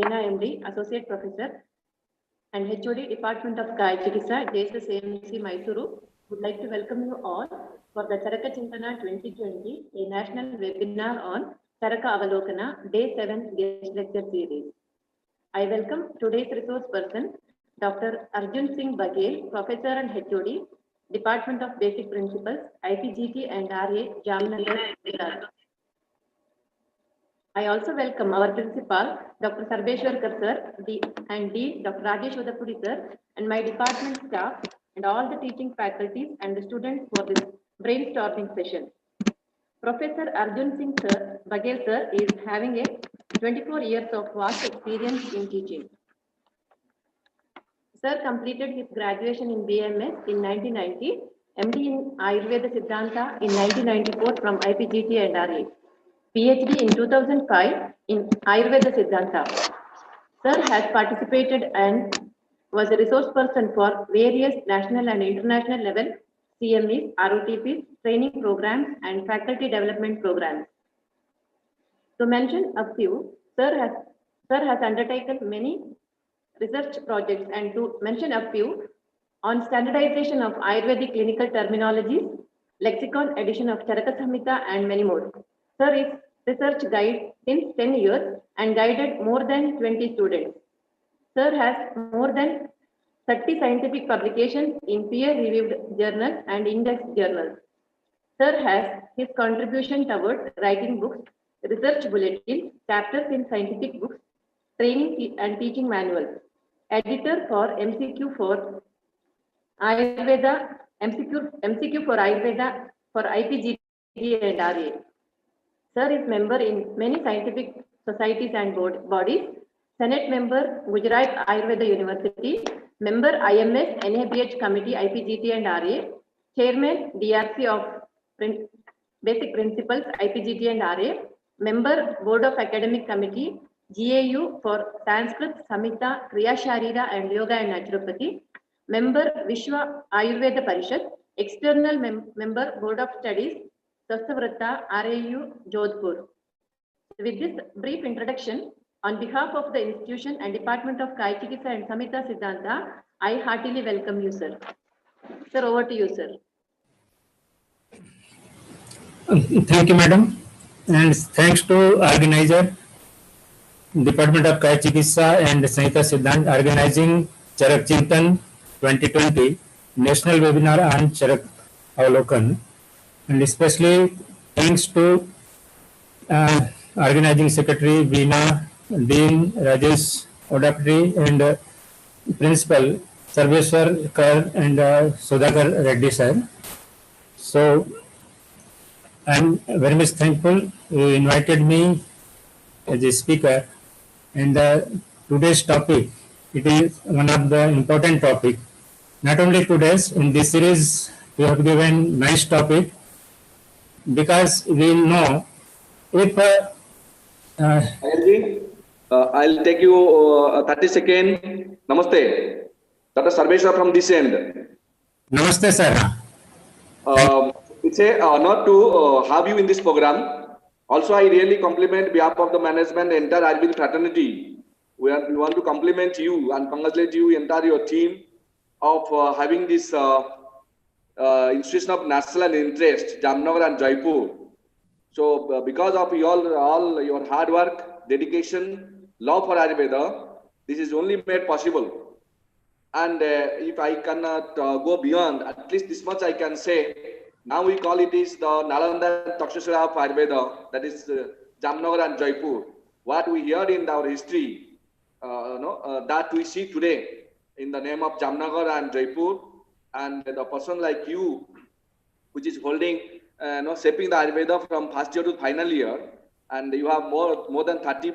Veena MD, Associate Professor and HOD Department of CHIKITSA, Jssamc, Mysuru, would like to welcome you all for the Charaka Chintana 2020, a national webinar on Charaka Avalokana, Day 7 guest lecture series. I welcome today's resource person, Dr. Arjun Singh Baghel, Professor and HOD, Department of Basic Principles, IPGT and RA, Jamnagar. I also welcome our principal, Dr. Sarbeshwarkar sir, and Dean, Dr. Rajesh Udapudi sir, and my department staff, and all the teaching faculties and the students for this brainstorming session. Professor Arjun Singh sir, Baghel sir is having a 24 years of vast experience in teaching. Sir completed his graduation in BMS in 1990, MD in Ayurveda Siddhanta in 1994 from IPGT and RA. PhD in 2005 in Ayurveda Siddhanta. Sir has participated and was a resource person for various national and international level CMEs, ROTPs, training programs, and faculty development programs. To mention a few, Sir has undertaken many research projects, and to mention a few, on standardization of Ayurvedic clinical terminologies, lexicon edition of Charaka Samhita, and many more. Sir is research guide since 10 years and guided more than 20 students. Sir has more than 30 scientific publications in peer-reviewed journals and index journals. Sir has his contribution towards writing books, research bulletins, chapters in scientific books, training and teaching manuals, editor for MCQ for Ayurveda, MCQ for Ayurveda for IPGT and RA. Sir is member in many scientific societies and bodies, Senate member, Gujarat Ayurveda University, member IMS, NABH Committee, IPGT and RA, chairman, DRC of Basic Principles, IPGT and RA, member, Board of Academic Committee, GAU for Sanskrit, Samhita, Kriya Sharira and Yoga and Naturopathy, member, Vishwa Ayurveda Parishad, external member, Board of Studies, Sasthavrata, RAU, Jodhpur. With this brief introduction, on behalf of the institution and Department of CHIKITSA and Samhita Siddhanta, I heartily welcome you, sir. Sir, over to you, sir. Thank you, madam. And thanks to organizer, Department of CHIKITSA and Samhita Siddhanta organizing Charaka Chintana 2020 National Webinar on Charaka Avalokana. And especially thanks to organizing secretary Veena, Dean Rajesh Udapudi, and principal Sarbeshwarkar and Sudhakar Reddy sir. So I'm very much thankful you invited me as a speaker. And today's topic, it is one of the important topic. Not only today's, in this series we have given nice topic, because we know if I'll take you 30 seconds. Namaste. Dr. Sarbeshwar from this end. Namaste, sir. It's an honor to have you in this program. Also, I really compliment behalf of the management, the entire Ayurvedic fraternity. We want to compliment you and congratulate you, entire your team, of having this institution of national interest, Jamnagar and Jaipur. So, because of all your hard work, dedication, love for Ayurveda, this is only made possible. And if I cannot go beyond, at least this much I can say. Now we call it is the Nalanda Takshashila of Ayurveda, that is Jamnagar and Jaipur. What we heard in our history, that we see today in the name of Jamnagar and Jaipur, and the person like you, which is holding, shaping the Ayurveda from first year to final year, and you have more than 30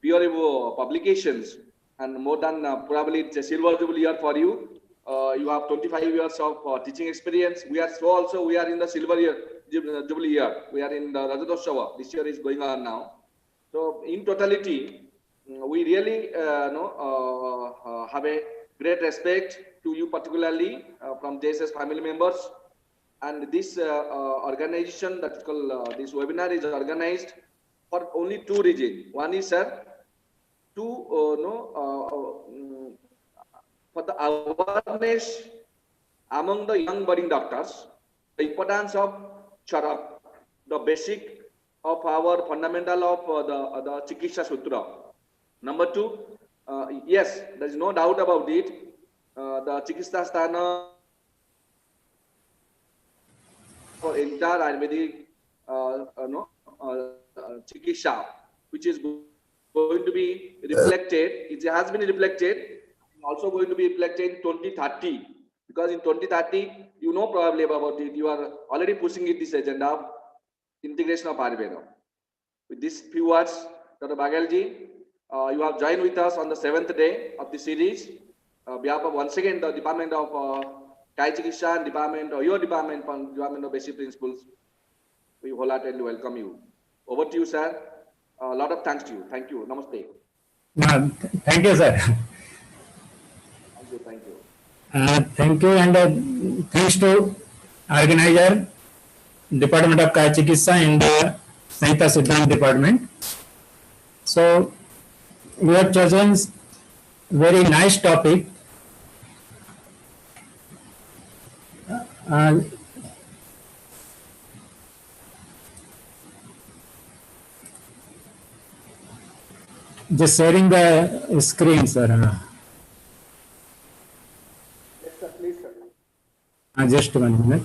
peer review publications, and more than probably it's a silver jubilee year for you. You have 25 years of teaching experience. We are in the silver year, jubilee year. We are in the Rajadoshava. This year is going on now. So in totality, we really have a great respect to you, particularly from JSS family members. And this organization, that's called this webinar, is organized for only two reasons. One is, sir, to for the awareness among the young budding doctors, the importance of Charaka, the basic of our fundamental of the Chikitsa Sutra. Number two, yes, there is no doubt about it. The Chikitsa Sthana for entire Ayurvedic Chikitsa, which is going to be reflected. It has been reflected, also going to be reflected in 2030. Because in 2030, you know probably about it. You are already pushing it this agenda of integration of Ayurveda. With these few words, Dr. Bagalji, you have joined with us on the 7th day of the series. Behalf of once again the Department of CHIKITSA and Department or your department of Basic Principles, we wholeheartedly welcome you. Over to you, sir. A lot of thanks to you. Thank you. Namaste. Thank you, sir. Thank you. Thank you. Thank you, and thanks to organizer, Department of CHIKITSA and Sanhita Siddhant Department. So we have chosen very nice topic. Just sharing the screen, sir. Yes, sir. Please, sir. Just 1 minute.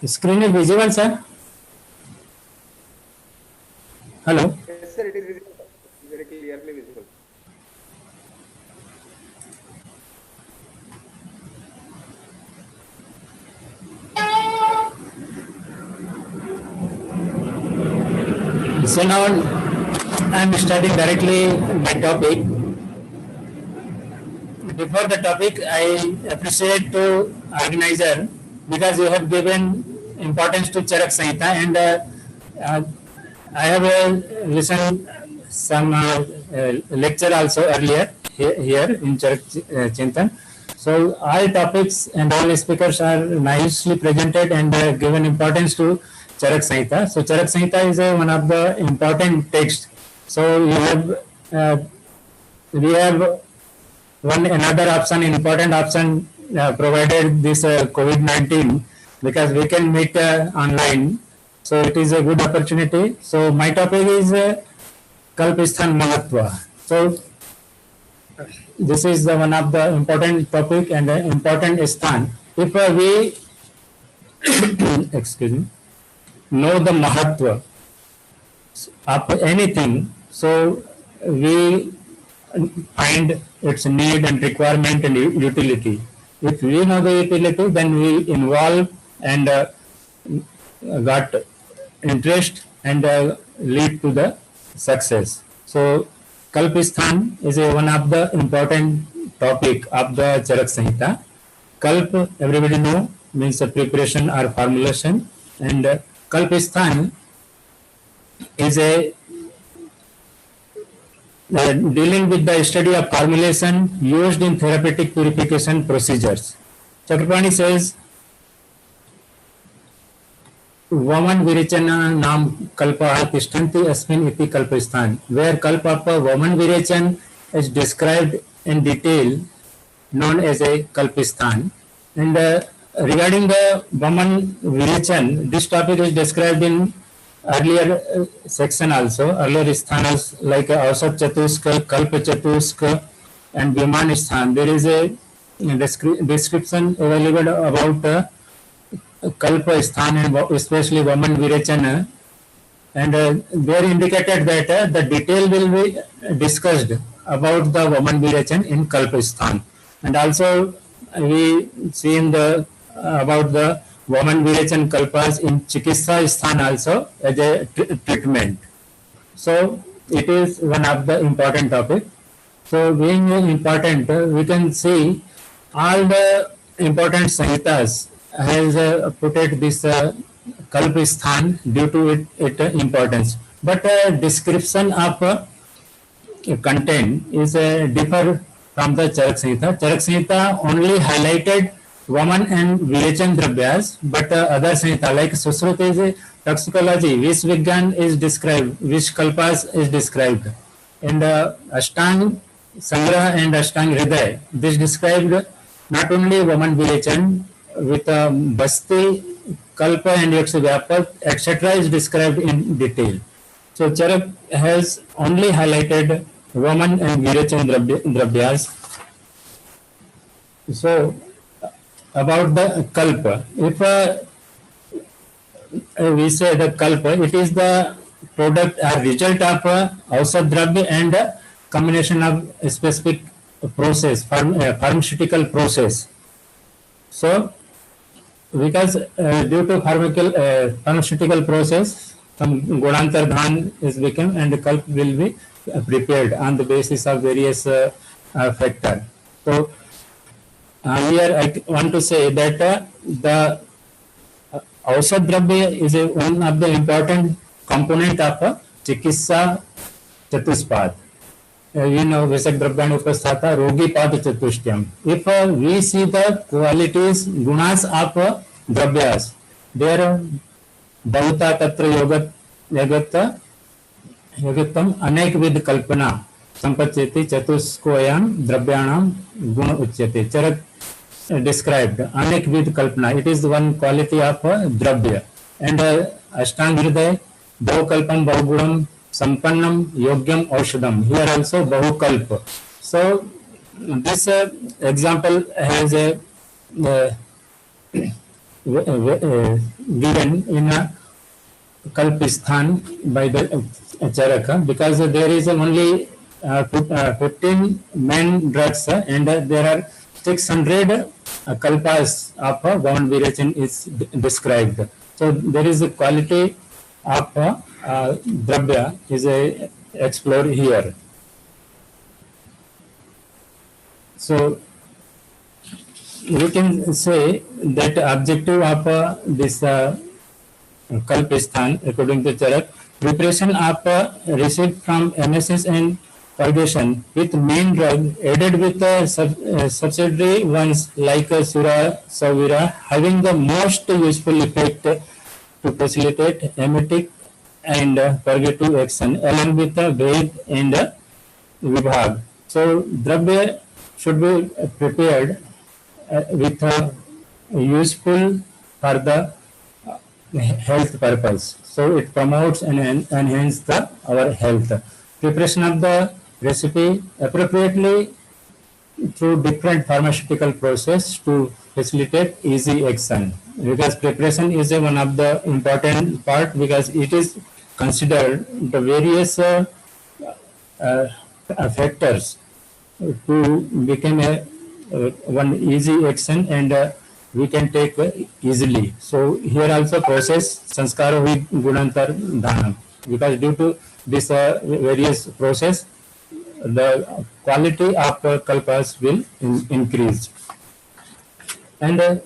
Screen is visible, sir. Hello. Yes, sir. It is visible. Very clearly visible. So now I am starting directly my topic. Before the topic, I appreciate to organizer because you have given importance to Charaka Samhita, and I have listened some lecture also earlier here in Charaka Chintana. So all topics and all speakers are nicely presented and given importance to Charaka Samhita. So Charaka Samhita is one of the important texts. So we have one another option, important option provided this COVID-19, because we can meet online. So it is a good opportunity. So my topic is Kalpistan Mahatva. So this is one of the important topic and important Sthana. If we excuse me, know the Mahatva of anything, so we find its need and requirement and utility. If we know the utility, then we involve and got interest and lead to the success. So Kalpistan is one of the important topic of the Charaka Samhita. Kalp, everybody know, means a preparation or formulation, and Kalpistan is a dealing with the study of formulation used in therapeutic purification procedures. Chakrapani says, woman virechana nam kalpa tishtanti asmin iti kalpistan, where kalpa woman virechan is described in detail, known as a kalpistan. And regarding the woman virechan, this topic is described in earlier section also, earlier sthanas like Ausat Chatuska, Kalpa Chatuska and Viman Sthan. There is a description available about Kalpa Sthan and especially woman Virechana, and there indicated that the detail will be discussed about the woman Virechan in Kalpa Sthan. And also we seen the about the woman virachan kalpas in Chikitsa Sthana also as a treatment. So it is one of the important topic. So being important, we can see all the important Samhitas has put it this Kalpa Sthan due to its importance. But description of content is differ from the Charak Samhita. Charak Samhita only highlighted woman and virachan dravyas, but other Samhita like Susruta is toxicology, Vish Vigyan is described, Vish Kalpas is described, and Ashtang Sangraha and Ashtang Hriday, this described not only woman virachan with Basti, Kalpa and Yakshagyapat, etc. is described in detail. So Charak has only highlighted woman and virachan dravyas. So about the Kalpa, if we say the Kalpa, it is the product or result of Ausad Dravya and combination of a specific process, pharmaceutical process. So because due to pharmaceutical process, some Godantar Dhan is become and the Kalp will be prepared on the basis of various factors. So here I want to say that the Ausad Dravya is one of the important component of Chikitsa Chatuspad. You know, Vesak Dravyan Upasthata, Rogi Pad Chatushyam. If we see the qualities, gunas of dravyas, there Bauta Tatra Yogatam Anek Vid Kalpana Sampacheti Chatuskoyam Dravyanam Guna Uchyate. Charak described Anek Vid Kalpana. It is one quality of dravya. And Ashtang Hriday, Bahukalpam Bahugunam Sampannam Yogyam Aushadam. Here also Bahukalpa. So this example has given in a Kalpisthan by the Charaka, because there is only 15 main drugs and there are 600 kalpas of woman virachan is described. So there is a quality of dravya is explored here. So we can say that objective of this Kalpisthan, according to Charak, preparation of receipt from emesis and purgation with main drug added with subsidiary ones like Sura, Savira, having the most useful effect to facilitate emetic and purgative action along with the Ved and Vibhag. So dravya should be prepared with useful for the health purpose. So it promotes and enhances our health. Preparation of the recipe appropriately through different pharmaceutical process to facilitate easy action. Because preparation is one of the important part, because it is considered the various factors to become one easy action and we can take easily. So here also process sanskara with gunantar dhanam, because due to this various process the quality of kalpas will increase. And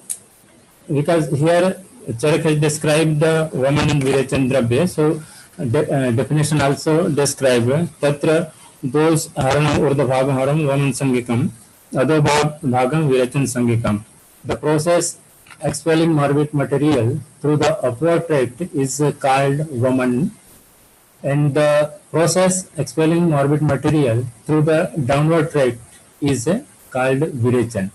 because here Charak has described the woman and virachan dravya, so definition also described tatra those haranam urdha bhagam haram woman sangikam adho bhagam virachan sangikam. The process expelling morbid material through the upward tract is called woman, and the process expelling morbid material through the downward tract is called virachan.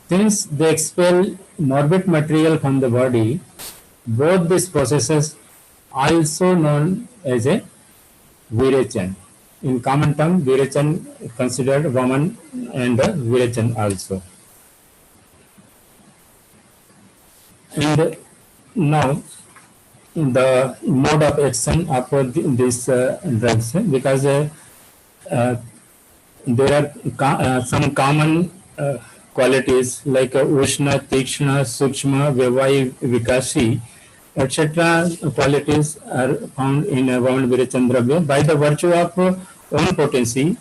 Since they expel morbid material from the body, both these processes also known as a virachan. In common term, virachan considered woman and virachan also. And now the mode of action of these drugs, because there are some common qualities like Ushna, Tikshna, Sukshma, Vyavai, Vikasi, etc. qualities are found in a wound Virachandravya by the virtue of own potency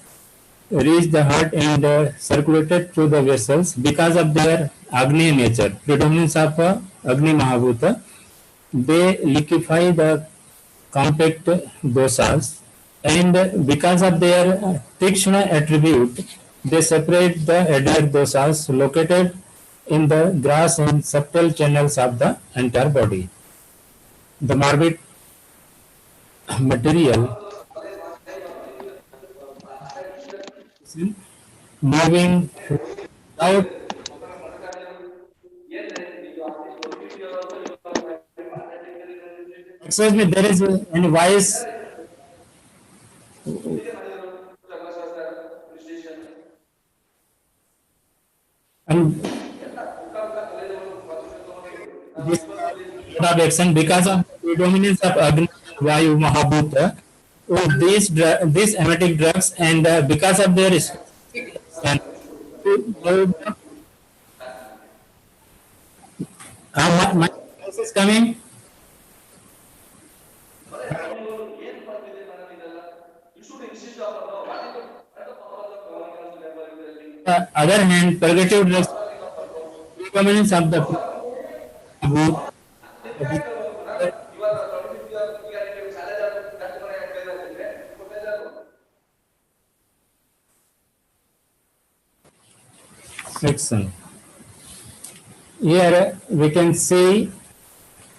reach the heart and circulated through the vessels because of their Agni nature, predominance of Agni Mahabhuta. They liquefy the compact doshas and because of their Tikshna attribute, they separate the adhyayas doshas located in the grass and subtle channels of the entire body. The morbid material moving out. Excuse me, there is any voice. And this of action because of predominance of Agni Vayu Mahabhuta, these emetic drugs and because of their and my voice is coming. Other hand, purgative drugs predominance of the section. Here we can see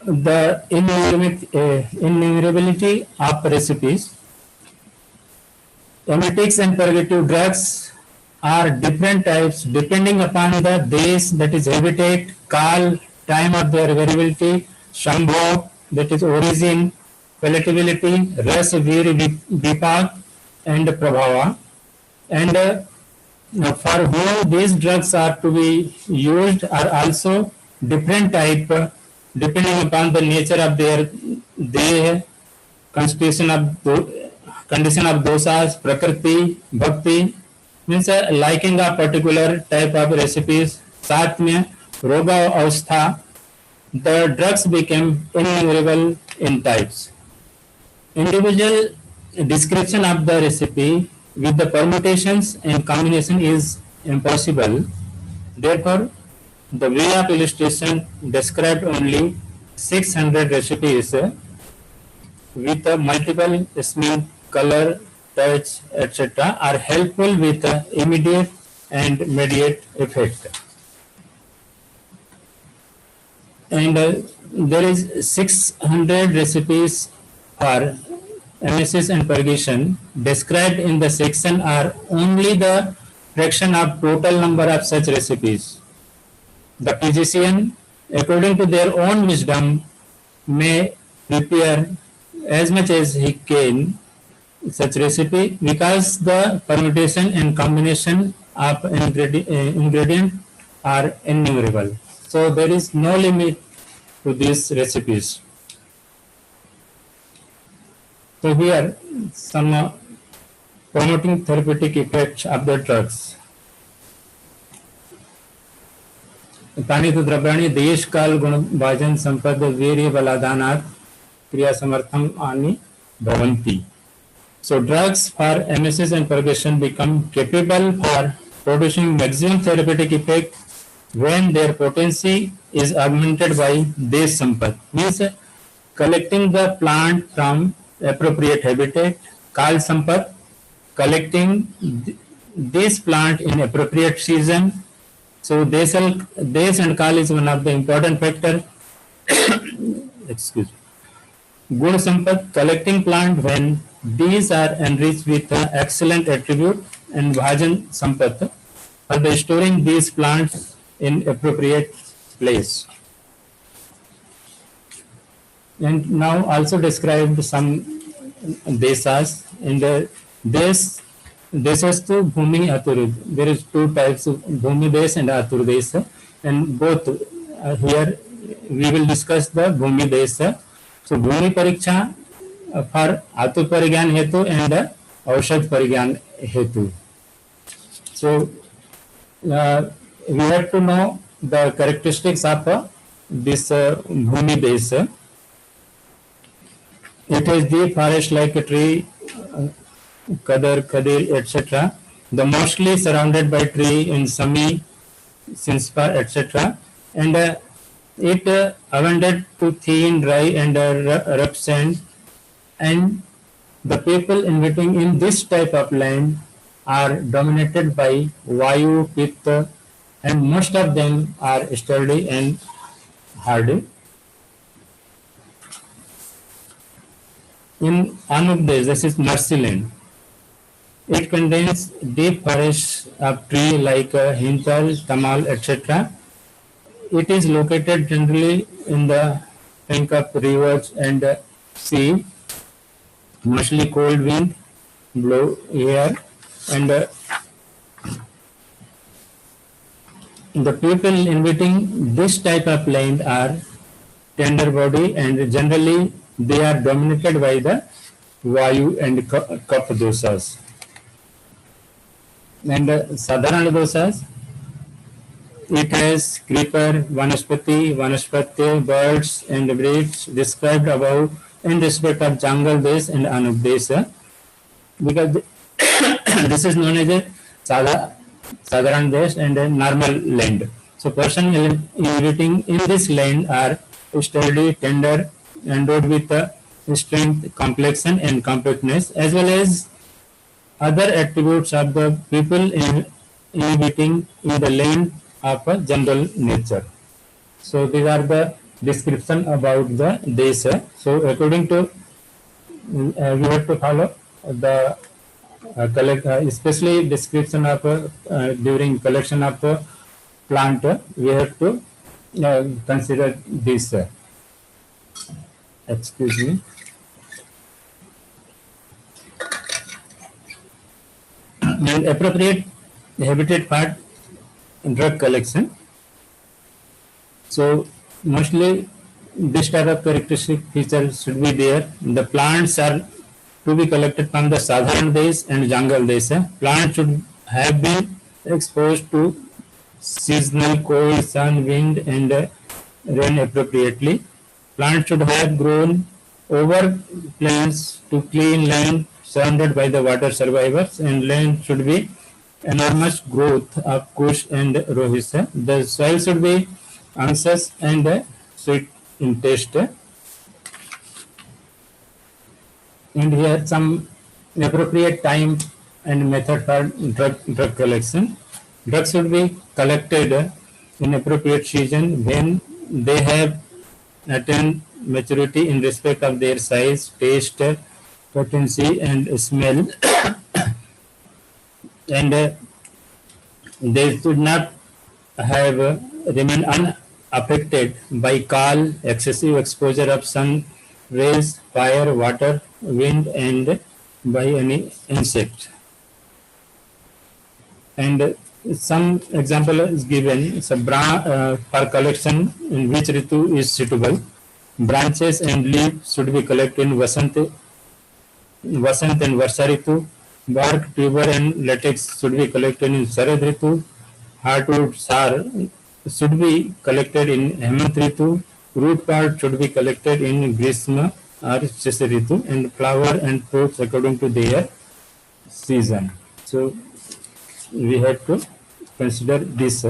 the innumerability of recipes. Emetics and purgative drugs are different types depending upon the desh, that is habitat, kal, time of their variability, shambho, that is origin, palatability, ras, vir, vipak, and prabhava. And for whom these drugs are to be used are also different type depending upon the nature of their constitution of condition of doshas, prakriti, bhakti, means liking a particular type of recipes. साथ में रोगा अवस्था, the drugs became innumerable in types. Individual description of the recipe with the permutations and combination is impossible. Therefore, the way of illustration described only 600 recipes with multiple smell, color, touch, etc. are helpful with immediate and mediate effect. And there is 600 recipes for emesis and purgation described in the section are only the fraction of total number of such recipes. The physician, according to their own wisdom, may prepare as much as he can such recipe because the permutation and combination of ingredient are innumerable. So there is no limit to these recipes. So here some promoting therapeutic effects of the drugs. तानि तु द्रव्याणि देश काल गुण भाजन संपद वीर्य बलादानात् क्रिया समर्थम आनि भवन्ति. So drugs for emesis and purgation become capable for producing maximum therapeutic effect when their potency is augmented by Jssamc, means collecting the plant from appropriate habitat, Kal Sampat, collecting this plant in appropriate season. So Desh and Kal is one of the important factor. Excuse me. Gun Sampat, collecting plant when these are enriched with excellent attribute, and Bhajan Sampat for the storing these plants in appropriate place. And now also described some desas. In the desas to Bhumi Atur. There is two types of Bhumi Desh and Atur Desh, and both here we will discuss the Bhumi Desh. So Bhumi Pariksha for Atur Parigyan Hetu and Aushad Parigyan Hetu. So we have to know the characteristics of this bhumi base. It is deep forest like a tree, kadar, kadir, etc. The mostly surrounded by tree in sami, sinspar, etc. And it abundant to thin, dry and rough sand. And the people inhabiting in this type of land are dominated by Vayu, Pitta, and most of them are sturdy and hardy. In Anubdes, this is Marsiland. It contains deep forests of trees like Hintal, Tamal, etc. It is located generally in the bank of rivers and sea. Mostly cold wind blow here, and the people inhabiting this type of land are tender body, and generally they are dominated by the Vayu and Kapha doshas. And Sadharana doshas, it has creeper, vanaspati, birds and breeds described above in respect of jungle days and anubdesa, because this is known as a Sadharan Desh and a normal land. So person inhabiting in this land are sturdy, tender, endowed with strength, complexion and compactness, as well as other attributes of the people inhabiting in the land of a general nature. So these are the description about the desha. So according to we have to follow the especially description of during collection of plant, we have to consider this. Excuse me. And appropriate habitat part drug collection. So mostly this type of characteristic features should be there. The plants are to be collected from the Sadharan Desh and Jungle Desh. Plants should have been exposed to seasonal cold, sun, wind and rain appropriately. Plants should have grown over plains to clean land surrounded by the water survivors, and land should be enormous growth of kush and rohisa. The soil should be anxious and sweet in taste. And here some appropriate time and method for drug collection. Drugs should be collected in appropriate season when they have attained maturity in respect of their size, taste, potency and smell. And they should not have remain unaffected by cold, excessive exposure of sun rays, fire, water, wind and by any insect. And some example is given. So for collection in which ritu is suitable. Branches and leaves should be collected in Vasant and Varsha ritu. Bark, tuber and latex should be collected in Sharad ritu. Hardwood sar should be collected in Hemant ritu. Root part should be collected in Grishma or Shasha ritu, and flower and fruits according to their season. So we have to consider this.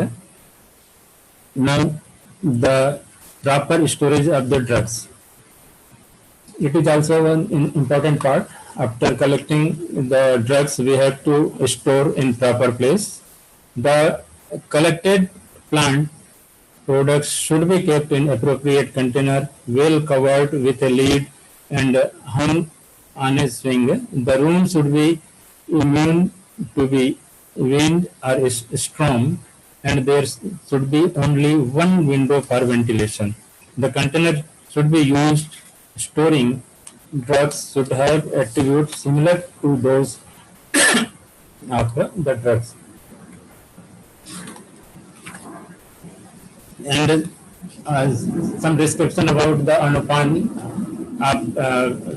Now the proper storage of the drugs. It is also an important part. After collecting the drugs, we have to store in proper place. The collected plant products should be kept in appropriate container, well covered with a lid and hung on a swing. The room should be immune to be wind or storm, and there should be only one window for ventilation. The container should be used. Storing drugs should have attributes similar to those of the drugs. And some description about the anupan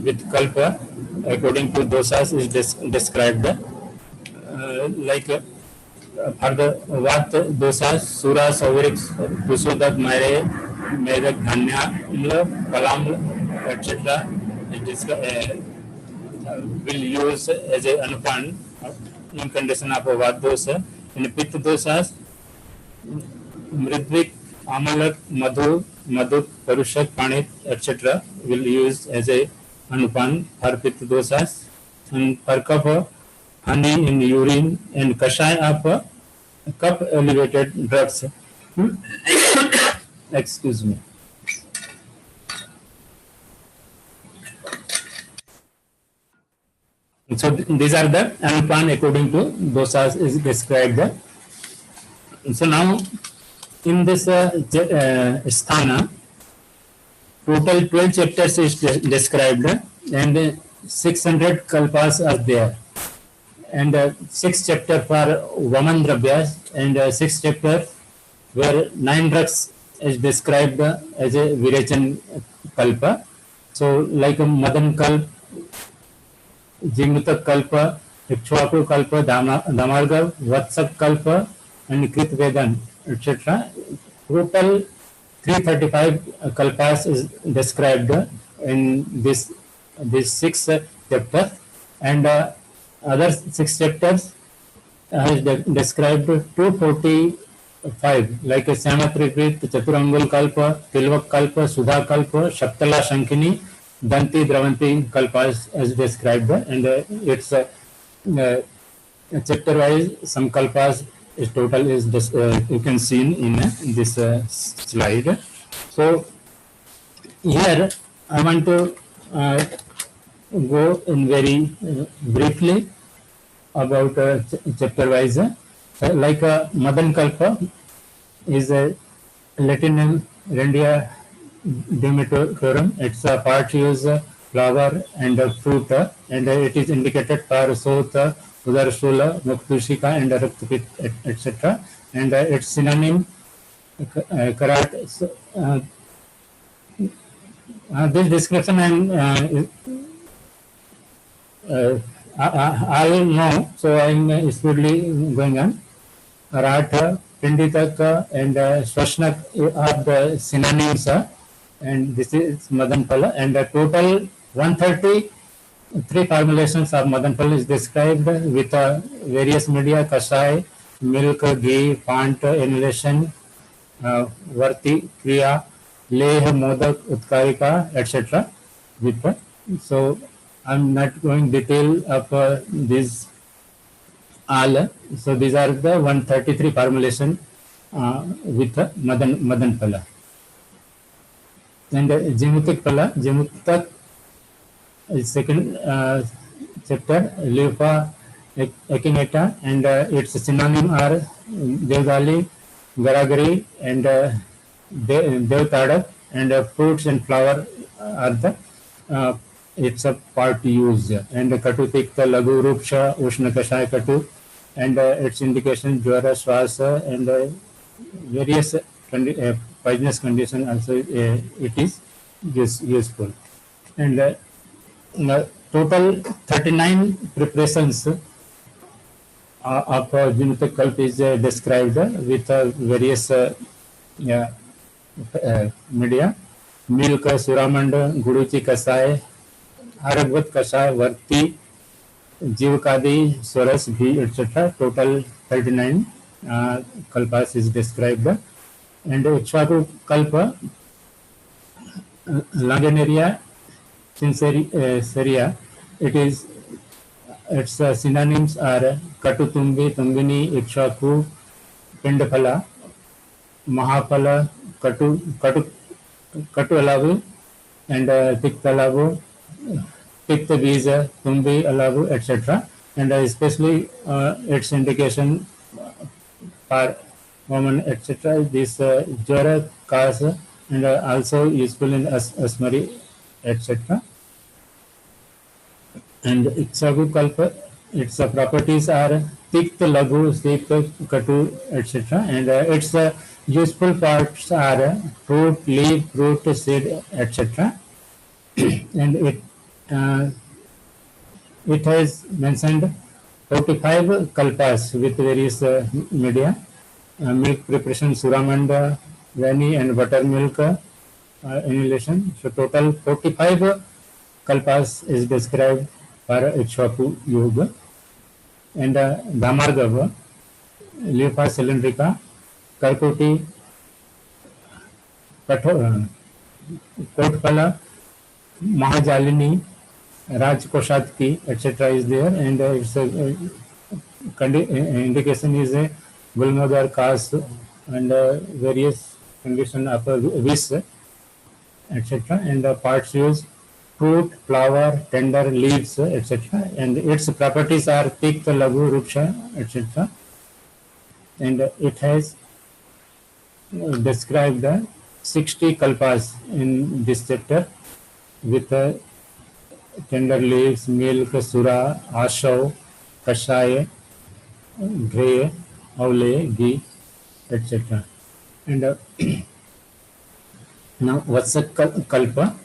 with kalpa according to doshas is described. Like for the Vat doshas, Sura, Sauric, Pusudak, Mare, Medak, Dhanya, Kalam, etc. It is will use as a anupan in condition of a Vat dosha. In Pitta doshas, Mridvik, Amalak, Madhu, Parushak, Panit, etc. will use as a anupan for Pitta doshas. And for Kapha, honey in urine and Kashai of cup elevated drugs. Excuse me. So these are the anupan according to doshas is described. So now in this Sthana, total 12 chapters is described and 600 kalpas are there. And 6 chapter for Vaman Dravyas and 6 chapter where 9 drugs is described as a Virachan Kalpa. So like a Madan Kalp, Jimutak Kalpa, Ikshwaku Kalpa, Damarga, Vatsak Kalpa, and Krit Vedan, etc. Total 335 kalpas is described in this 6 chapters, and other 6 chapters has described 245 like a Samatriprit, Chaturangul Kalpa, Tilvak Kalpa, Sudha Kalpa, Shaptala Shankini, Danti Dravanti Kalpas as described, and it's chapter wise some kalpas is total is you can see in this slide. So here I want to go in very briefly about chapter wise. Like Madan Kalpa is a Latin name Rendia Demetororum. It's a part use flower and fruit, and it is indicated for Sota, Udarshula, Muktushika, and Raktapit, etc. And its synonym Karat. This description and I will know, so I am speedily going on. Aratha, Pinditaka, and Swashnak are the synonyms, and this is Madanpala, and the total 133 formulations of Madanpala is described with various media, Kasai, milk, ghee, pant, inhalation, Varti, Kriya, Leh, Modak, Utkarika, etc. With so I'm not going detail of these all. So these are the 133 formulation with Madanpala. And Jimutik Pala, Jimutak is second chapter, Lefa Echinata, and its synonym are Devgali, Garagari, and Devtadak, and fruits and flower are the it's a part used, and Katu Tikta, Lagu, Ruksha, Ushna Kashaya Katu, and its indication Jwara, Swasa, and various poisonous condition also it is useful. And total 39 preparations of Jimutak Kalp is described with various media, milk, Suramanda, Guruchi Kasai, Aragvat Kasai, Varti, Jivakadi, Swaras, Bhi, etc. Total 39 kalpas is described. And Ikshwaku Kalpa, Langenaria, Sinceria, its synonyms are Katutumbi, Tumbini, Ikshwaku, Pindapala, Mahapala, Katu Alavu, and Tiktalavu, Tikta Bija, Tumbi Alavu, etc. And especially its indication for women, etc. This Jwara, Kasa, and also useful in Asmari, etc. And Ikshwaku Kalpa, its properties are Tikta, Lagu, Sikta, Katu, etc. And its useful parts are fruit, leaf, root, seed, etc. And it has mentioned 45 kalpas with various media, milk preparation, suramanda, vani and buttermilk inhalation. So total 45 kalpas is described for Ikshvaku Yoga. And Dhamargava, Lepa cylindrica, Karkoti, Kotpala, Mahajalini, Rajkoshatki, etc. is there, and its indication is a Gulmogar caste and various condition of vis, etc. And the parts use fruit, flower, tender leaves, etc. And its properties are thick, lagu, ruksha, etc. And it has described 60 kalpas in this chapter with tender leaves, milk, sura, ashav, kashaya, ghee, aule, ghee, etc. And now Vatsak kalpa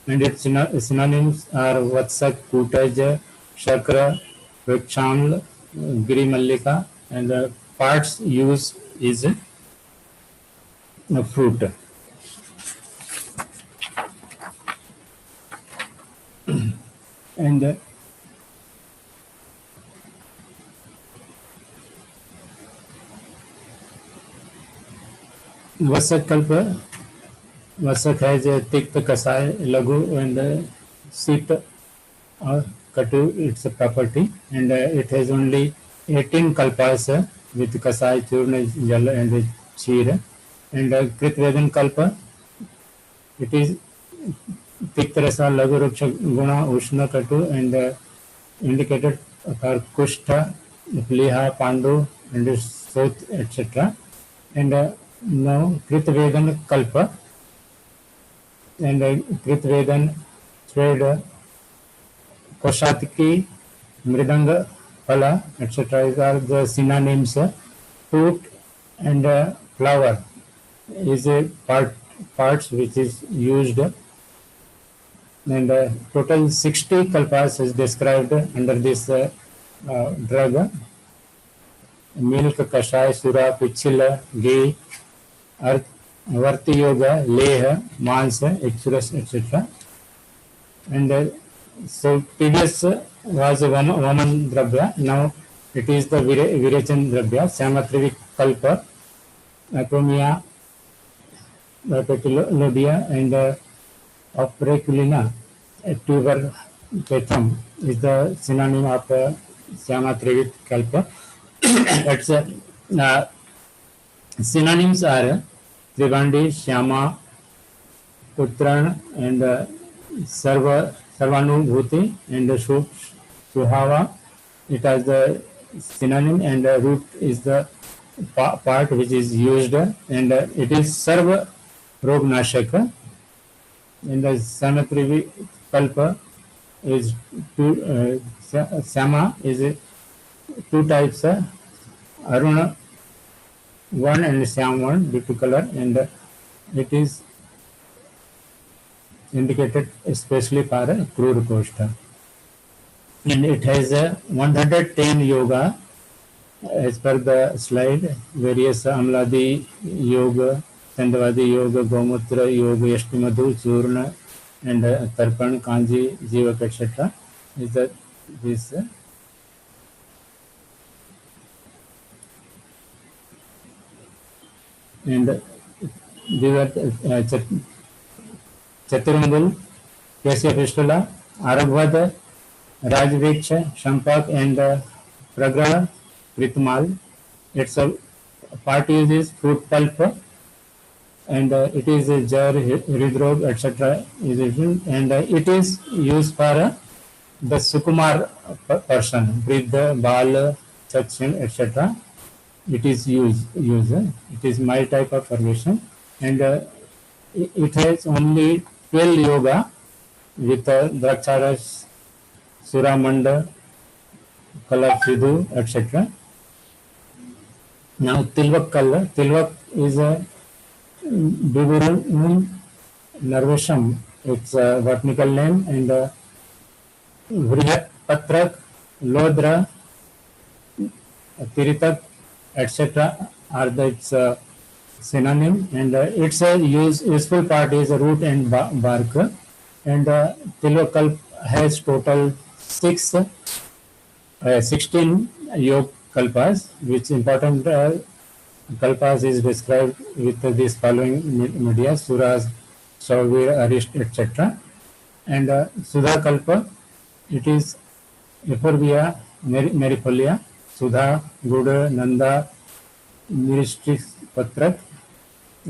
and its synonyms are Vatsak, Kutaj, Shakra, Vrikshaml, Giri Mallika, and the parts used is fruit. And Vasak kalpa, Vasak has a thick kasai, lagu, and sit or katu, its a property, and it has only 18 kalpas with kasai, churna, jal, and cheer. And Kritvedan kalpa, it is Piktarasa, Lagu, Ruksha, Guna, Ushna, Katu, and indicated for Kushtha, Pliha, Pandu, and Sot, etc. And now Kritvedan kalpa, and Kritvedan thread, Koshatiki, Mridanga, Pala, etc. are the synonyms. Fruit and flower is a parts which is used, and total 60 kalpas is described under this drug. Milk, kashay, sura, pichila, ghee, earth, varti yoga, leha, mansa, exodus, etc. And so previous was Vaman Dravya, now it is the Virachan Dravya, Samatrivik Kalpa, Acromia, Petilodia, and Opraculina, tuber petum is the synonym of Samatrivik Kalpa. Its synonyms are Trivandi, Shyama, Putran, and Sarvanubhuti, and Suhava. It has the synonym, and root is the part which is used, and it is Sarva Rognashaka. And the Samatrivi Kalpa is two, Sama is two types, Aruna 1 and Syam 1, due to color, and it is indicated especially for Krur Koshta. And it has 110 yoga as per the slide, various Amladi yoga, Chandavadi yoga, Gomutra yoga, Yashtimadhu, Churna, and Tarpan, Kanji, Jivak, etc. Is that this? And these are Chaturangul, Kesya Fistula, Arabhad, Rajviksha, Shampak, and Pragra, Kritmal. Its part uses fruit pulp, and it is a jar, hridrog, etc. And it is used for the Sukumar person, Vriddha, Bal, Chachin, etc. It is used. It is my type of purgation, and it has only 12 yoga with Draksharas, Suramanda, Kalapsidhu, etc. Now Tilvak Kalla. Tilvak is a Biburum Narvesham. It's a botanical name, and Vrihat Patrak, Lodra, tiritak, etc. are its synonym, and its useful part is root and bark. And Tilvakalp has total 16 yog kalpas, which important kalpas is described with these following media: Suras, Sauvir, Arist, etc. And Sudha Kalpa, it is Euphorbia marifolia, Sudha, Guda, Nanda, Myristis Patrak,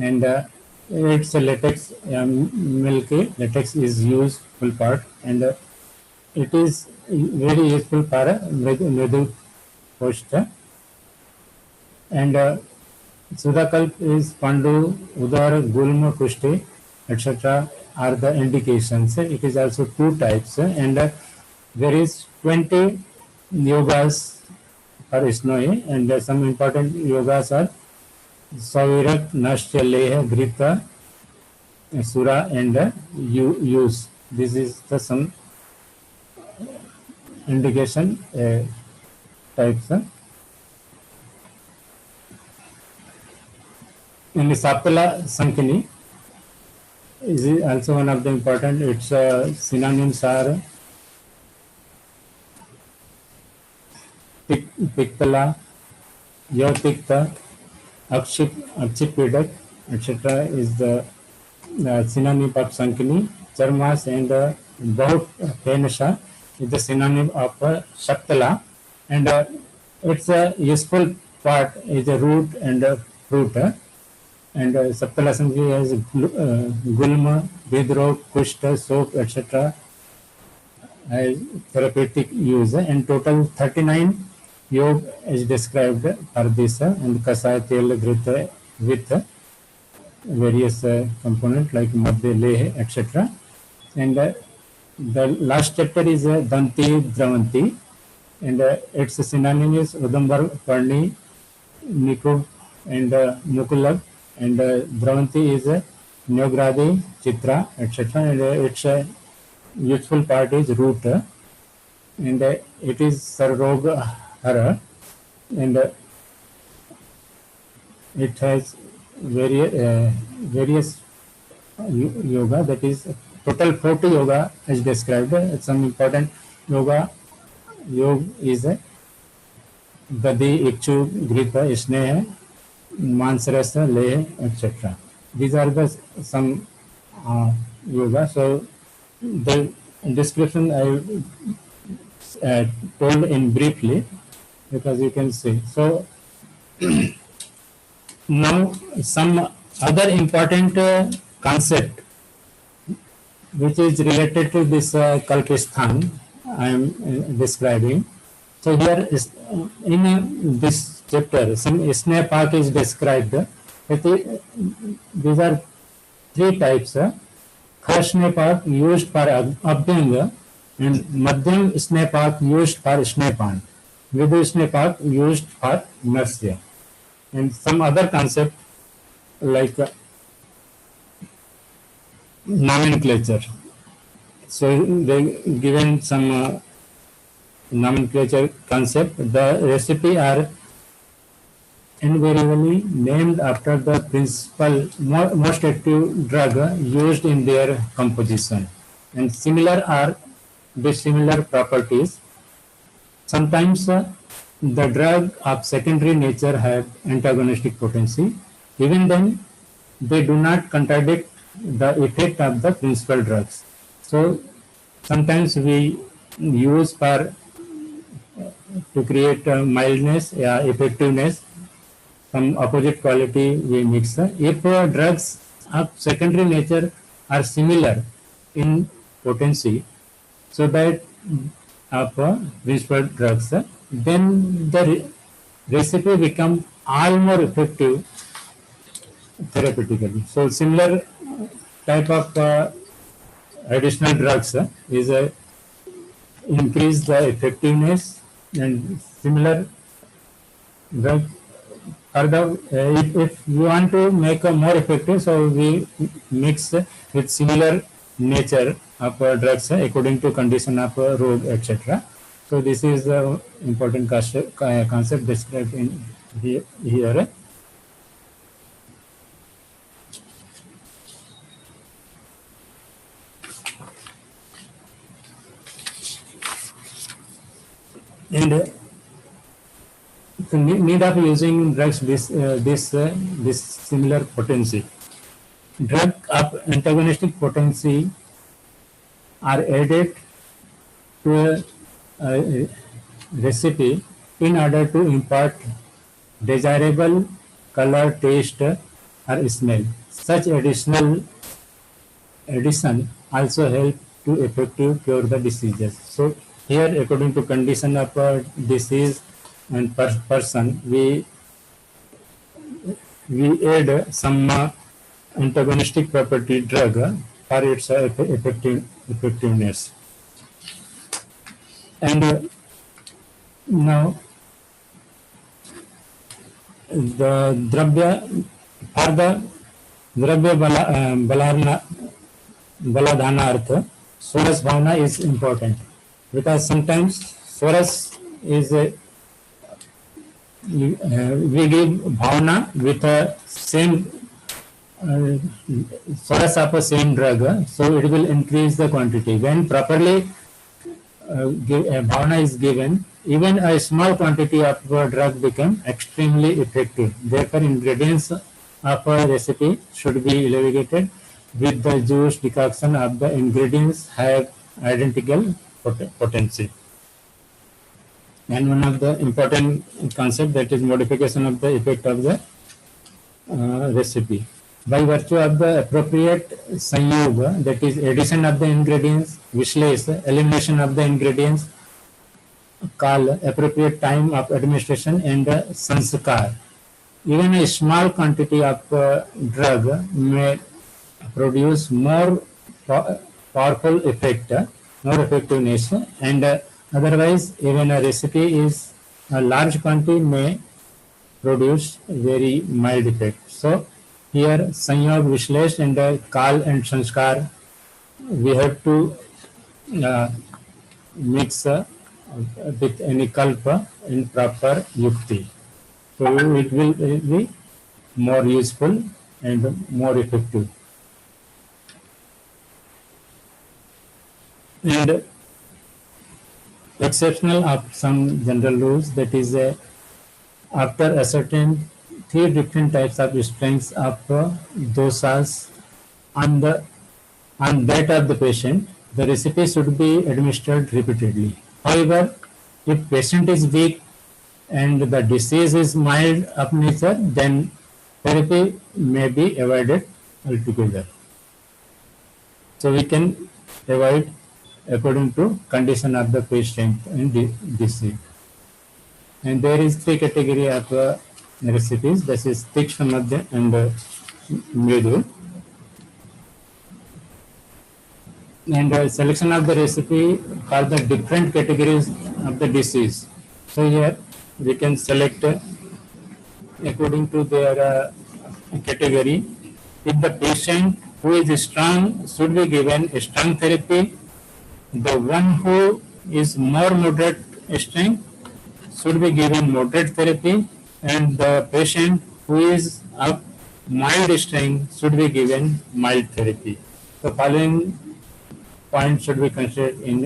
and its latex, milky latex is used full part, and it is very useful for mridu poster. And Sudhakalp is Pandu, Udar, Gulma, Kushti, etc. are the indications. It is also two types, and there is 20 yogas for Isnoi, and some important yogas are Savirak, Nashya, Leha, Grita, Sura, and Use. This is the some indication types. In the Saptala Sankini is also one of the important. Its synonyms are Piktala, Yotikta, Akshipidak, etc. is the synonym of Sankini. Charmas and Baut Penasha is the synonym of Saptala, and its useful part is the root and fruit. And Saptala Sankini has Gulma, Vidro, Kushta, soap, etc. as therapeutic use, and total 39 yog is described for this, and Kasaya, Tel, Grita with various components like Madhya, Leh, etc. And the last chapter is Danti, Dravanti, and its synonym is Udambar, Parni, Nikub, and Mukulab, and Dravanti is Nyogradi, Chitra, etc. And its useful part is root, and it is Sarroga Hara, and it has various yoga, that is total 40 yoga is described. Some important yoga is Dadi, Ikchu, Grita, Sneha, Mansarasa, Leh, etc. These are the some yoga. So the description I told in briefly, because you can see. So now some other important concept which is related to this Kalpisthan I am describing. So here is, in this chapter, some Snapak is described. These are three types. First Snapak used for Abhyanga, and Madhyam Snapak used for Snapan. Vidu Snapak used for Nasya. And some other concept like nomenclature. So they given some nomenclature concept. The recipe are invariably named after the principal most active drug used in their composition, and similar or dissimilar properties. Sometimes the drug of secondary nature have antagonistic potency. Even then, they do not contradict the effect of the principal drugs. So sometimes we use for to create mildness, effectiveness, some opposite quality we mix. If drugs of secondary nature are similar in potency, so that of principal drugs, then the recipe become all more effective therapeutically. So similar type of additional drugs is increase the effectiveness, and similar drug further, if you want to make a more effective, so we mix with similar nature of drugs according to condition of rog, etc. So this is the important concept described in here. And the need of using drugs this similar potency. Drug of antagonistic potency are added to a recipe in order to impart desirable color, taste, or smell. Such addition also help to effectively cure the diseases. So here, according to condition of disease and person, we add some antagonistic property drug for its effectiveness. And now the dravya for the dravya baladhana artha, swaras bhavana is important, because sometimes swaras is we give bhavana with a same swaras of a same drug, so it will increase the quantity. When properly bhavana is given, even a small quantity of drug become extremely effective. Therefore, ingredients of a recipe should be elevated with the juice decoction of the ingredients have identical potency. And one of the important concept, that is modification of the effect of the recipe. By virtue of the appropriate sanyoga, that is addition of the ingredients, vishlesh, elimination of the ingredients, kal, appropriate time of administration, and sanskar. Even a small quantity of drug may produce more powerful effect, more effectiveness, and otherwise even a recipe is a large quantity may produce very mild effect. So here sanyog, vishlesh, and kal and sanskar we have to mix with any kalpa in proper yukti. So it will be more useful and more effective. And exceptional of some general rules, that is after ascertain 3 different types of strengths of doshas on that of the patient, the recipe should be administered repeatedly. However, if patient is weak and the disease is mild of nature, then therapy may be avoided altogether. So we can avoid according to condition of the patient and disease. And there is 3 category of recipes. This is tiksha, madhya, and mridu. And selection of the recipe for the different categories of the disease. So here we can select according to their category. If the patient who is strong should be given a strong therapy, the one who is more moderate strength should be given moderate therapy, and the patient who is of mild strength should be given mild therapy. The following points should be considered in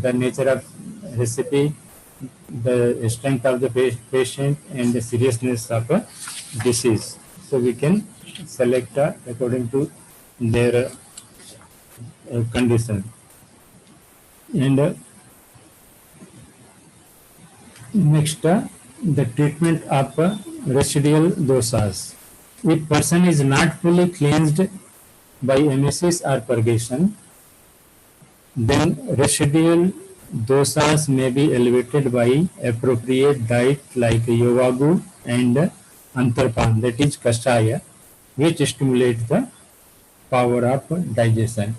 the nature of recipe, the strength of the patient, and the seriousness of a disease. So we can select according to their condition. And next, the treatment of residual doshas. If person is not fully cleansed by emesis or purgation, then residual doshas may be elevated by appropriate diet like yovagu and antarpan, that is kashaya, which stimulate the power of digestion.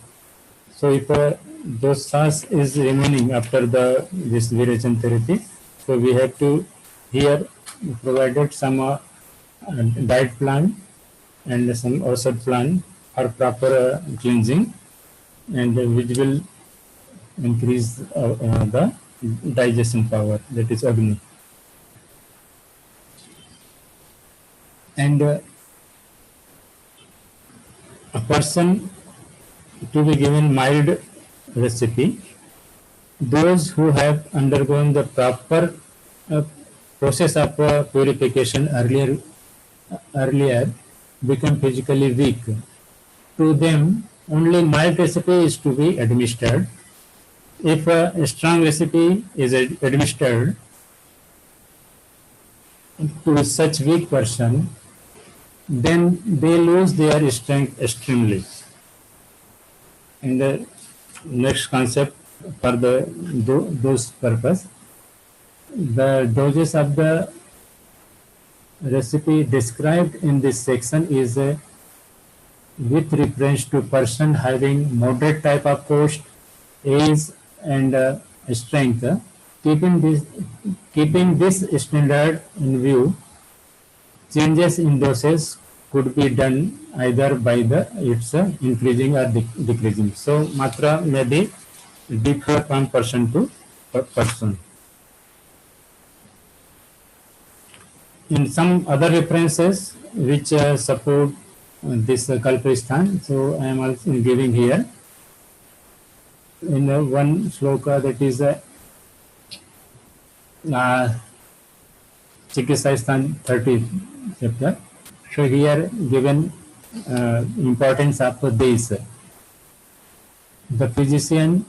So if doshas is remaining after this virajam therapy, so we have to here provided some diet plan and some osad plan for proper cleansing, and which will increase the digestion power, that is Agni. And a person to be given mild recipe, those who have undergone the proper process of purification earlier become physically weak. To them, only mild recipe is to be administered. If a strong recipe is administered to such weak person, then they lose their strength extremely. And the next concept for those purpose, the doses of the recipe described in this section is with reference to person having moderate type of cost, age and strength. Keeping this standard in view, changes in doses could be done either by its increasing or decreasing. So matra may be differ from person to person. In some other references which support this kalpa, so I am also giving here. In one shloka, that is CHIKITSA 30th chapter. So here given importance of this. The physician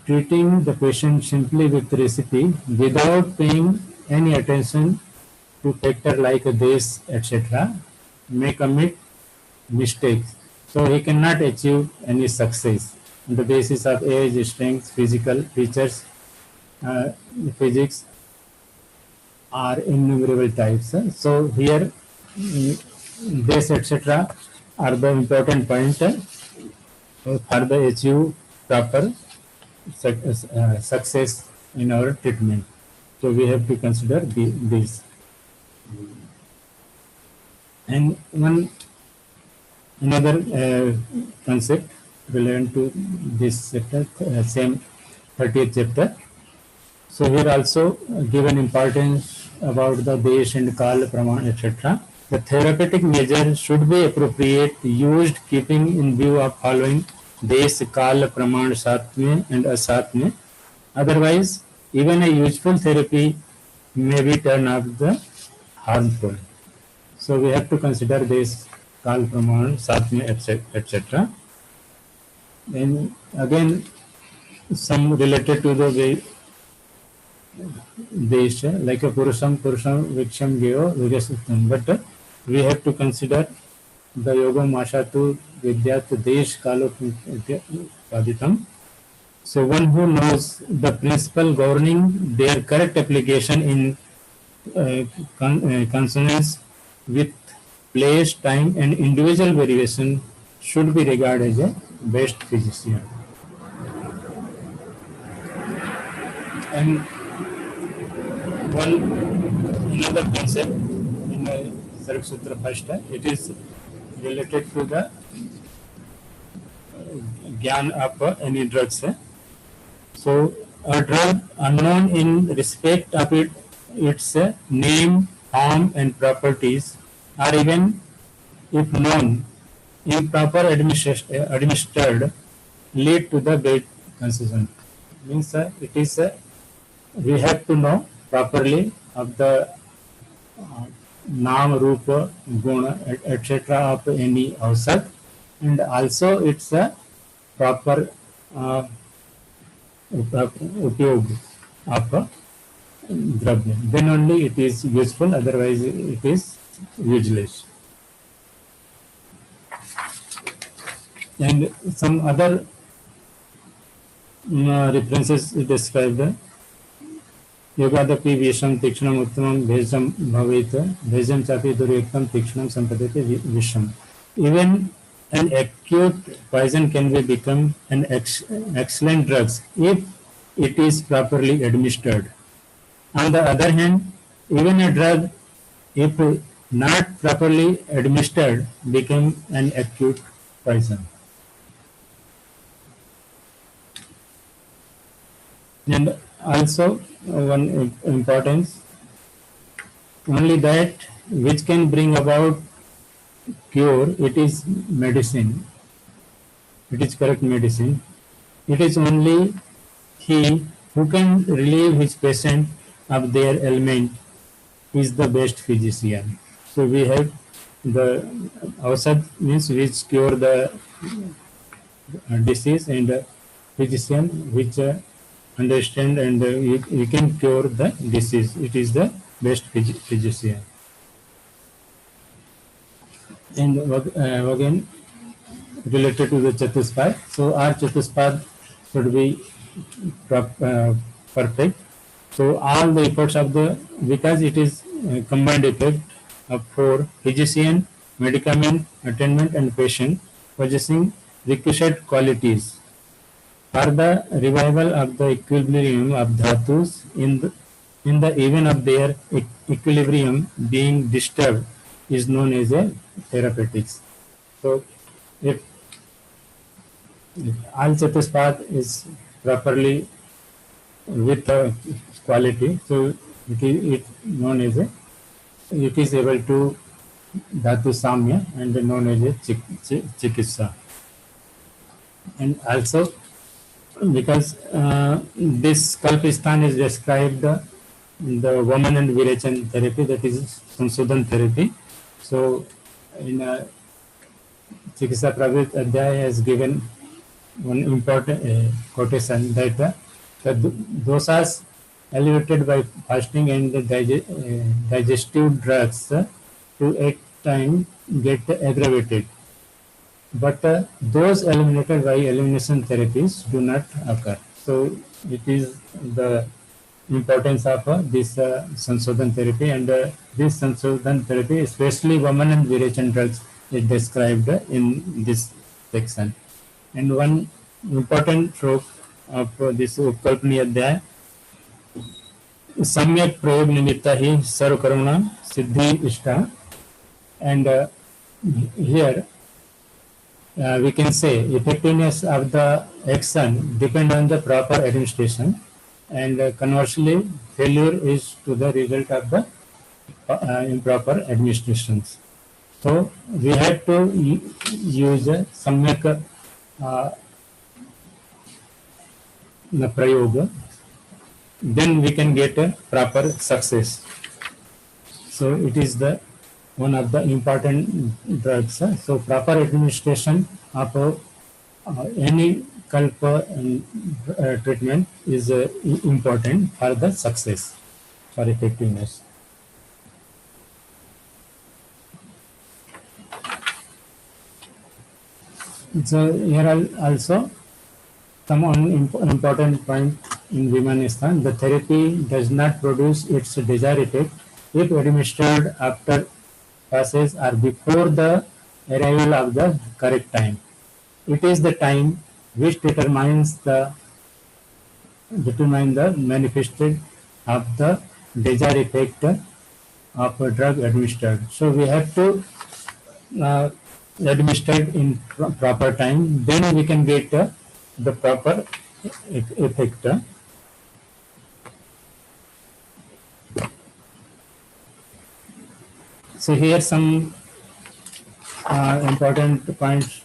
treating the patient simply with recipe without paying any attention to factor like this, etc., may commit mistakes. So he cannot achieve any success on the basis of age, strength, physical features, physics are innumerable types. So here this, etc., are the important points for the achieve proper success in our treatment. So we have to consider these. And another concept relevant to this chapter, same 30th chapter. So here also given importance about the desh and kal, praman, etc. The therapeutic measure should be appropriate, used keeping in view of following desh, kal, praman, satme and asatme. Otherwise, even a useful therapy may be turned out the harmful. So we have to consider this kal, praman, satme, etc. And again, some related to the way desh, like a purusham viksham geo vigasuttam. But we have to consider the yoga mashatu vidyat desh kalo paditam. So one who knows the principle governing their correct application in consonance with place, time and individual variation should be regarded as a best physician. And another concept in Sarv Sutra first, it is related to the gyan of any drugs. So a drug unknown in respect of its name, form and properties, or even if known, improper administered lead to the bad consumption. Means it is we have to know properly of the naam, rupa, guna, etc. of any ausad, and also its proper upyog of dravya. Then only it is useful, otherwise it is useless. And some other references describe योगादपि विषम तीक्ष्णम उत्तमम भेजम भवेत भेजम चापि दुर्युक्तम तीक्ष्णम संपद्यते विषम. Even an acute poison can be become an excellent drug if it is properly administered. On the other hand, even a drug, if not properly administered, become an acute poison. And also one importance, only that which can bring about cure, it is medicine, it is correct medicine. It is only he who can relieve his patient of their ailment is the best physician. So we have the ausad means which cure the disease, and physician which understand and we can cure the disease. It is the best physician. And again related to the Chatuspad. So our Chatuspad should be perfect. So all the efforts of the, because it is combined effect of for physician, medicament, attendant and patient possessing requisite qualities for the revival of the equilibrium of dhatus in the event of their equilibrium being disturbed is known as a therapeutics. So if all Chatuspad is properly with the quality, so it is known as a, it is able to dhatu samya and known as a chikitsa. And also because this kalpistan is described the woman and virechan therapy, that is Sansodhan therapy. So in Chikitsa Pravrit Adhyaya has given one important quotation that the doshas elevated by fasting and digestive drugs to at time get aggravated, but those eliminated by elimination therapies do not occur. So it is the importance of this Sansodhan therapy, and this Sansodhan therapy, especially woman and virechan drugs, is described in this section. And one important trope of this Upkalpani Adhyaya, Samyak Prayog Nimitta hi Sarvakarma Siddhi Ishta, and here we can say effectiveness of the action depend on the proper administration, and conversely failure is to the result of the improper administrations. So we have to use Samyak Prayoga, then we can get a proper success. So it is the one of the important drugs. So proper administration of any kalpa treatment is important for the success, for effectiveness. So here also some important point in Vimanistan, the therapy does not produce its desired effect if administered after passes or before the arrival of the correct time. It is the time which determines the manifested of the desired effect of a drug administered. So we have to administer in proper time, then we can get the proper effect. So here some important points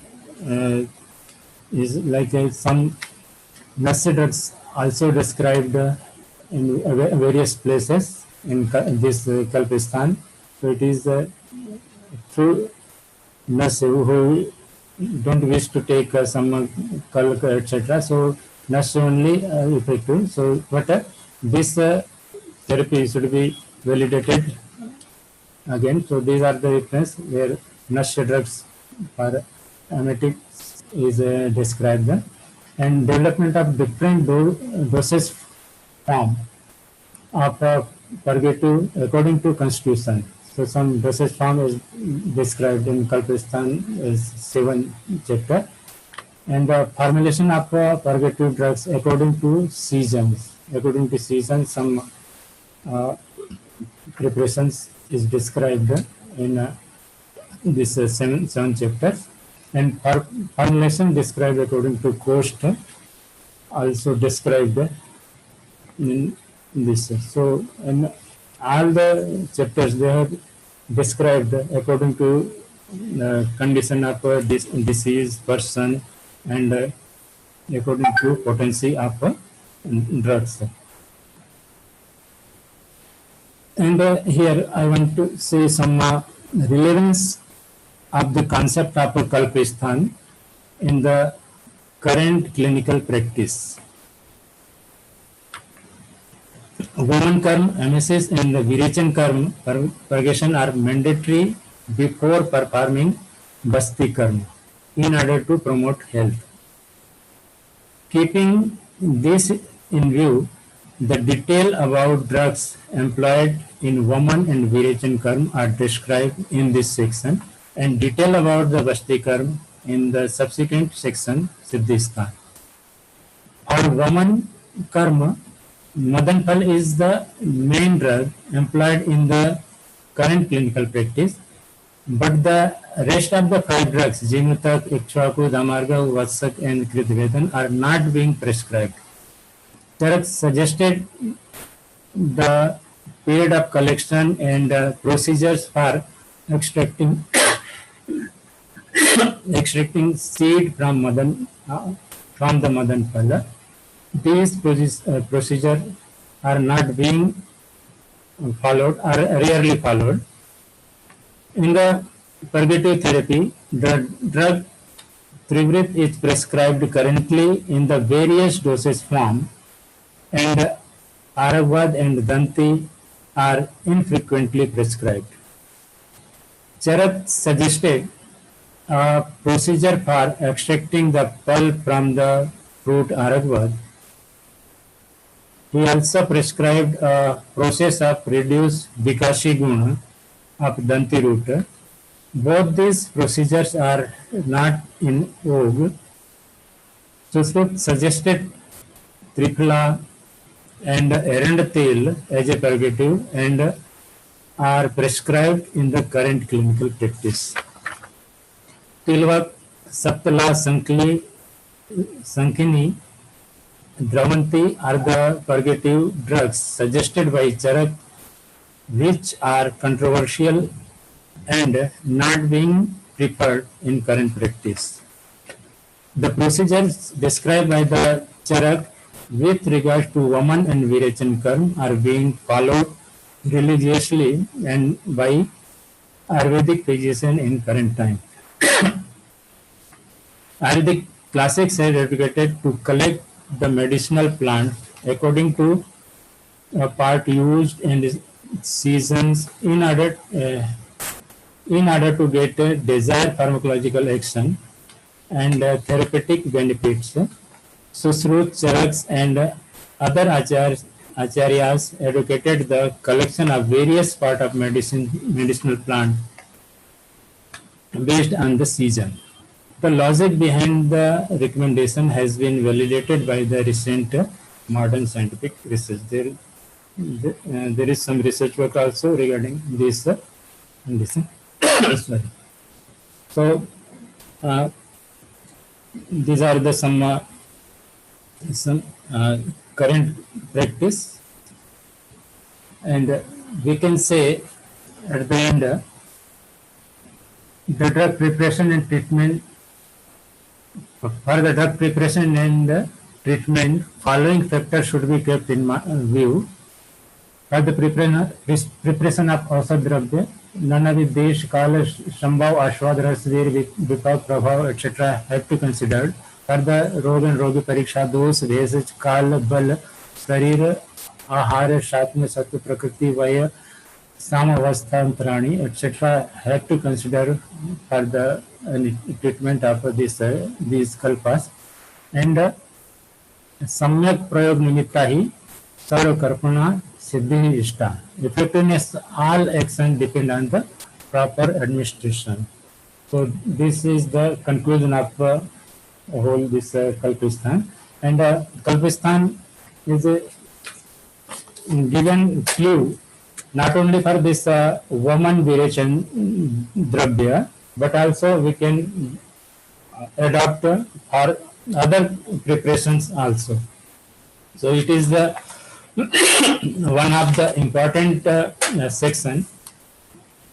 is like some nursery drugs also described in various places in this Kalpistan. So it is through nurse who don't wish to take some kalka etc. So nurse only effective. So but this therapy should be validated again. So these are the reference where nurse drugs for emetics is described, and development of different dosage form of purgative according to constitution. So some dosage form is described in Kalpistan 7th chapter, and formulation of purgative drugs according to seasons. According to seasons, some preparations is described in this 7th chapter, and formulation described according to cost also described in this. So in all the chapters they have described according to condition of this disease, person, and according to potency of drugs. And here I want to say some relevance of the concept of kalpa in the current clinical practice. Woman karma, emesis, and the virechan karma purgation are mandatory before performing basti karma in order to promote health. Keeping this in view, the detail about drugs employed in woman and virechan karma are described in this section, and detail about the basti karma in the subsequent section, Siddhisthana. For woman karma, Madanphal is the main drug employed in the current clinical practice, but the rest of the 5 drugs, Jimutak, Ikshvaku, Damarga, Vatsak, and Kritvedan, are not being prescribed. Charaka suggested the period of collection and procedures for extracting seed from the Madanphala. These procedures are not being followed, are rarely followed. In the purgative therapy, the drug Trivrit is prescribed currently in the various dosage form, and Aragvad and Danti are infrequently prescribed. Charaka suggested a procedure for extracting the pulp from the fruit Aragvad. He also prescribed a process of reduced Vikashi Guna of Danti root. Both these procedures are not in vogue. Susrut suggested Triphala and Erandatil as a purgative and are prescribed in the current clinical practice. Tilvak, Saptala, Sankini, Dravanti are the purgative drugs suggested by Charaka, which are controversial and not being preferred in current practice. The procedures described by the Charaka with regard to woman and virechan karma are being followed religiously and by Ayurvedic physicians in current time. Ayurvedic classics have advocated to collect the medicinal plant according to a part used and seasons in order to get a desired pharmacological action and therapeutic benefits. Susrut, Charaks, and other acharyas advocated the collection of various parts of medicinal plant based on the season. The logic behind the recommendation has been validated by the recent modern scientific research. There is some research work also regarding this condition. Sorry. So these are the some current practice, and we can say at the end the drug preparation and treatment. For the drug preparation and treatment, following factors should be kept in view. For the preparation of औषध द्रव्य, नानाविध देश काल संभव आस्वाद रस देर विपाक प्रभाव etc. have to considered. For the रोग and रोगी परीक्षा दोष भेषज काल बल शरीर आहार सात्म सत्व प्रकृति वय सामावस्थांतराणी etc. have to consider for the treatment of these kalpas, and सम्यक प्रयोग निमित्ता ही सर्व कर्पणा सिद्धि इष्टा. Effectiveness, all action depend on the proper administration. So this is the conclusion of whole this Kalpistan, and Kalpistan is given clue not only for this woman virechan dravya, but also we can adopt for other preparations also. So it is the one of the important section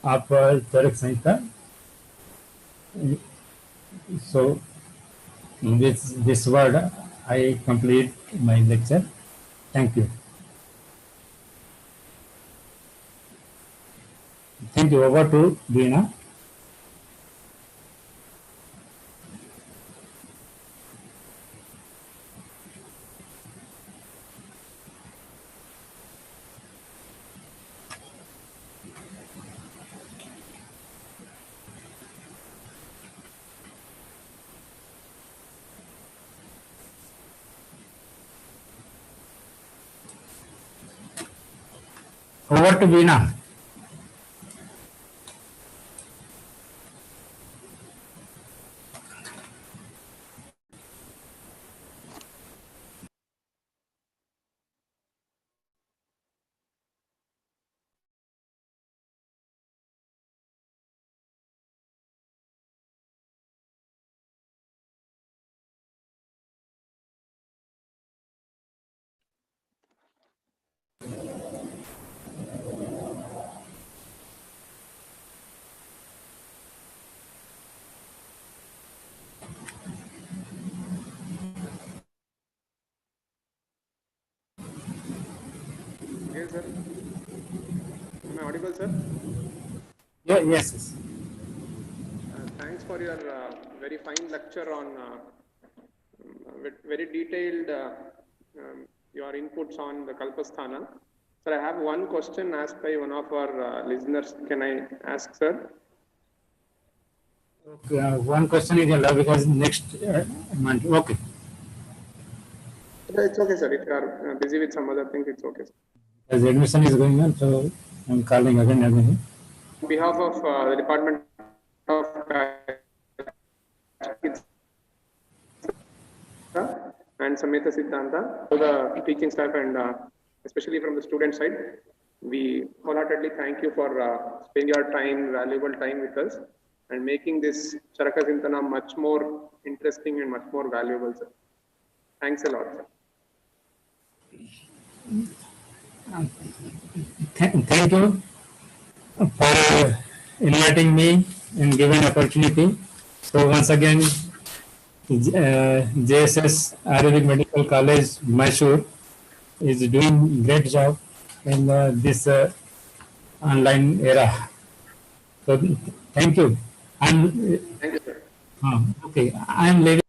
of Charaka Samhita. So, with this word, I complete my lecture. Thank you. Thank you. Over to Veena. Over to Veena. Okay, sir. Am I audible, sir? Yeah, yes. Thanks for your very fine lecture on with very detailed your inputs on the kalpas Sthana. Sir, I have one question asked by one of our listeners. Can I ask, sir? Okay, one question is allowed because next month. Okay. It's okay, sir. If you are busy with some other things, it's okay, sir. As admission is going on, so I'm calling again and again. On behalf of the Department of CHIKITSA and Samhita Siddhanta, to the teaching staff and especially from the student side, we wholeheartedly thank you for spending your time, valuable time with us and making this Charaka Chintana much more interesting and much more valuable, sir. Thanks a lot, sir. Thank you for inviting me and giving opportunity. So once again, JSS Ayurvedic Medical College, Mysore, is doing great job in this online era. So thank you. Thank you, sir. Okay. I'm leaving.